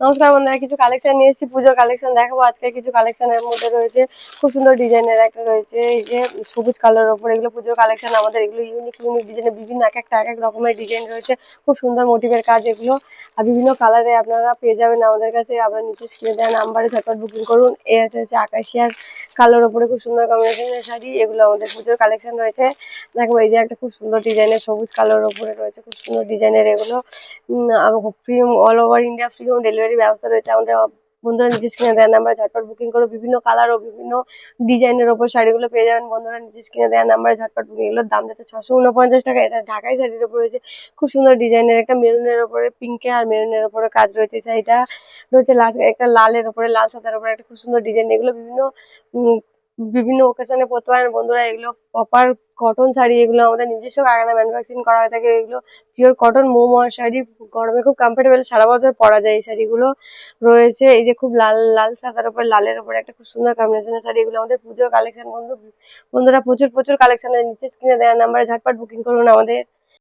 নমস্কার বন্ধুরা, কিছু কালেকশন নিয়ে এসেছি, পুজোর কালেকশন দেখাবো। আজকে কিছু কালেকশনের মধ্যে রয়েছে খুব সুন্দর ডিজাইনের একটা রয়েছে এই যে সবুজ কালারের উপর। এগুলো পুজোর কালেকশন আমাদের, এগুলো ইউনিক ইউনিক ডিজাইনের বিভিন্ন এক এক রকমের ডিজাইন রয়েছে। খুব সুন্দর মোটিভের কাজ এগুলো, আর বিভিন্ন কালারে আপনারা পেয়ে যাবেন আমাদের কাছে। আপনারা নিচে স্ক্রিনে দেওয়া নাম্বারে ঝটপট বুকিং করুন। এটা হচ্ছে আকাশিয়ার কালোর উপরে খুব সুন্দর কম্বিনেশনের শাড়ি। এগুলো আমাদের পুজোর কালেকশন রয়েছে। দেখো এই যে একটা খুব সুন্দর ডিজাইনের সবুজ কালারের উপরে রয়েছে, খুব সুন্দর ডিজাইনের এগুলো। Free all over India free home delivery ব্যবস্থা রয়েছে আমাদের। বন্ধুরা নিচে স্ক্রিনে দেওয়া নাম্বারে ঝটপট বুকিং করে বিভিন্ন কালার ও বিভিন্ন ডিজাইনের ওপর শাড়িগুলো পেয়ে যাবেন। বন্ধুরা নিচে স্ক্রিনে দেওয়া নাম্বারে ঝটপট বুকিং। এগুলোর দাম যাচ্ছে 649 টাকা। এটা ঢাকাই শাড়ির উপর রয়েছে, খুব সুন্দর ডিজাইনের একটা মেরুনের ওপরে পিঙ্কে আর মেরুনের ওপরে কাজ রয়েছে। শাড়িটা রয়েছে একটা লালের উপরে, লাল সাদার উপরে একটা খুব সুন্দর ডিজাইন। এগুলো উম, বিভিন্ন ওকেশনে পরতে পারেন বন্ধুরা। এগুলো প্রপার কটন শাড়ি, এগুলো আমাদের নিজস্ব কারখানা ম্যানুফ্যাকচারিং করা হয়ে থাকে। এগুলো পিওর কটন মৌমার শাড়ি, গরমে খুব কমফোর্টেবল, সারা বছর পরা যায় এই শাড়িগুলো রয়েছে। এই যে খুব লাল লাল সাদার উপর লালের উপর একটা খুব সুন্দর কম্বিনেশনের শাড়ি, এগুলো আমাদের পুজোর কালেকশন। বন্ধুরা প্রচুর প্রচুর কালেকশন, নিচে স্ক্রিনে দেওয়া নাম্বারে ঝটপট বুকিং করুন আমাদের।